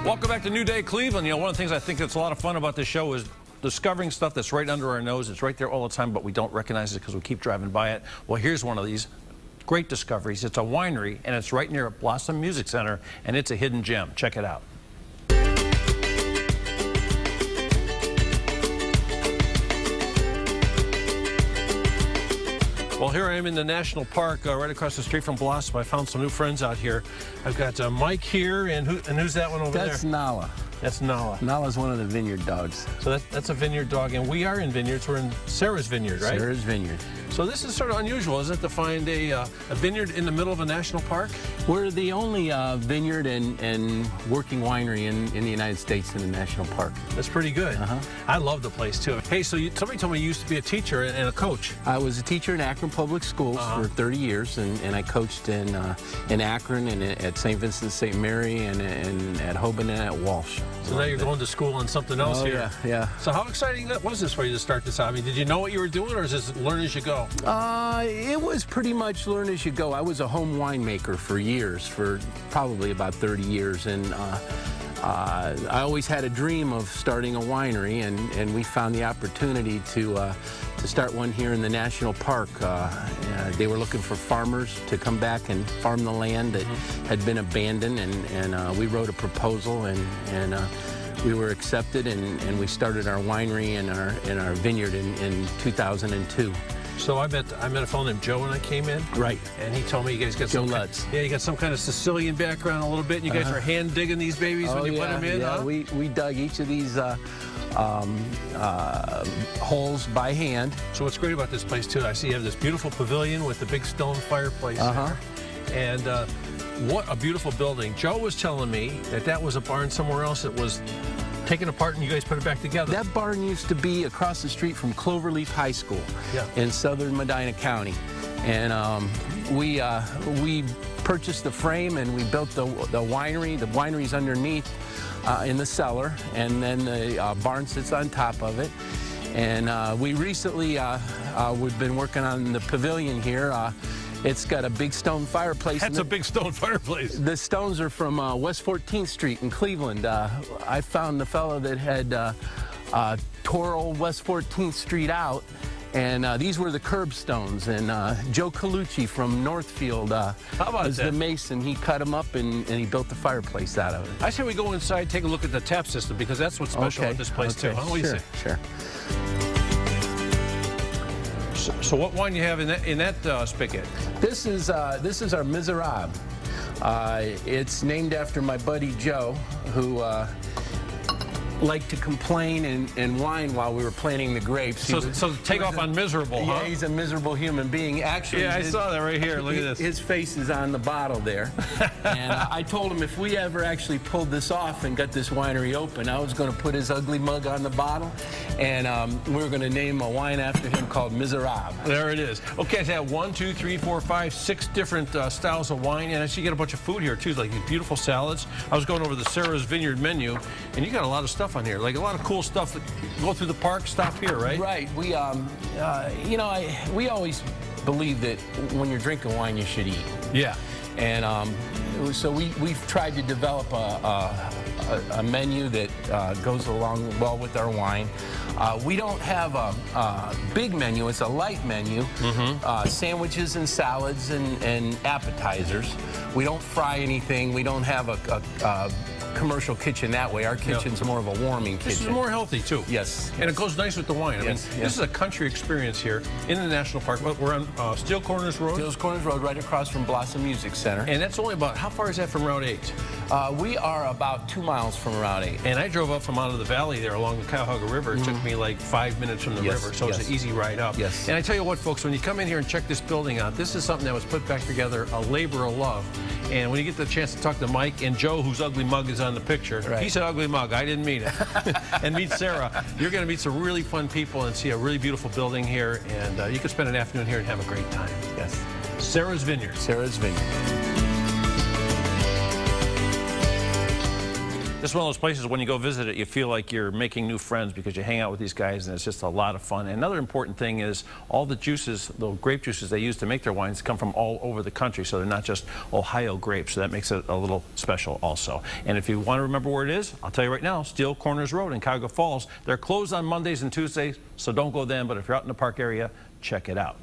Welcome back to Newday Cleveland. You know, one of the things I think that's a lot of fun about this show is discovering stuff that's right under our nose. It's right there all the time, but we don't recognize it because we keep driving by it. Well, here's one of these great discoveries. It's a winery, and it's right near Blossom Music Center, and it's a hidden gem. Check it out. Well, here I am in the national park right across the street from Blossom. I found some new friends out here. I've got Mike here, and who's that one over there? That's Nala. That's Nala. Nala's one of the Vineyard dogs. So that's a Vineyard dog, and we are in Vineyards. We're in Sarah's Vineyard, right? Sarah's Vineyard. So this is sort of unusual, isn't it, to find a vineyard in the middle of a national park? We're the only vineyard and working winery in the United States in the national park. That's pretty good. I love the place, too. Hey, so somebody told me you used to be a teacher and a coach. I was a teacher in Akron Public Schools for 30 years, and I coached in Akron and at St. Vincent St. Mary and at Hoban and at Walsh. So now you're going to school on something else here. Yeah. So how exciting was this for you to start this out? I mean, did you know what you were doing, or is this learn as you go? It was pretty much learn as you go. I was a home winemaker for years, for probably about 30 years, and I always had a dream of starting a winery, and we found the opportunity to start one here in the national park. They were looking for farmers to come back and farm the land that had been abandoned, and we wrote a proposal, and we were accepted, and we started our winery and our vineyard in 2002. So I met a fellow named Joe when I came in. Right. And he told me you guys got Joe Lytz. Yeah, you got some kind of Sicilian background a little bit, and you guys were hand digging these babies when you put them in, huh? We dug each of these holes by hand. So what's great about this place, too, I see you have this beautiful pavilion with the big stone fireplace there. And what a beautiful building. Joe was telling me that was a barn somewhere else that was taken apart and you guys put it back together. That barn used to be across the street from Cloverleaf High School in southern Medina County. And we purchased the frame and we built the winery. The winery's underneath in the cellar, and then the barn sits on top of it. And we recently, we've been working on the pavilion here. It's got a big stone fireplace. That's a big stone fireplace. The stones are from West 14th Street in Cleveland. I found the fellow that had tore old West 14th Street out, and these were the curb stones. And Joe Colucci from Northfield was the mason. He cut them up and he built the fireplace out of it. I say we go inside, take a look at the tap system, because that's what's special about this place too. What do you say? Sure. So what wine you have in that spigot? This is our Miserable. It's named after my buddy Joe, who liked to complain and whine while we were planting the grapes. So take off on miserable, huh? Yeah, he's a miserable human being. Actually, yeah, I saw that right here. Look at this. His face is on the bottle there. And I told him if we ever actually pulled this off and got this winery open, I was going to put his ugly mug on the bottle, and we were going to name a wine after him called Miserable. There it is. Okay, so I have 1, 2, 3, 4, 5, 6 different styles of wine, and I see you get a bunch of food here too, like these beautiful salads. I was going over the Sarah's Vineyard menu, and you got a lot of stuff on here, like a lot of cool stuff that go through the park, stop here, right? Right. We, you know, we always believe that when you're drinking wine, you should eat. Yeah. And so we've tried to develop a menu that goes along well with our wine. We don't have a big menu. It's a light menu. Sandwiches and salads and appetizers. We don't fry anything. We don't have a commercial kitchen that way. Our kitchen's more of a warming kitchen. This is more healthy too. Yes. And it goes nice with the wine. I mean, yes. This is a country experience here in the National Park. We're on Steel Corners Road. Steel Corners Road, right across from Blossom Music Center. And that's only about, how far is that from Route 8? We are about 2 miles from Route 8. And I drove up from out of the valley there along the Cuyahoga River. It took me like 5 minutes from the river, so it's an easy ride up. Yes. And I tell you what, folks, when you come in here and check this building out, this is something that was put back together, a labor of love. And when you get the chance to talk to Mike and Joe, whose ugly mug is on the picture, he said ugly mug, I didn't mean it. And meet Sarah. You're going to meet some really fun people and see a really beautiful building here, and you can spend an afternoon here and have a great time. Yes. Sarah's Vineyard. Sarah's Vineyard. This is one of those places when you go visit it, you feel like you're making new friends because you hang out with these guys and it's just a lot of fun. And another important thing is all the juices, the grape juices they use to make their wines come from all over the country. So they're not just Ohio grapes. So that makes it a little special also. And if you want to remember where it is, I'll tell you right now, Steel Corners Road in Cuyahoga Falls. They're closed on Mondays and Tuesdays, so don't go then. But if you're out in the park area, check it out.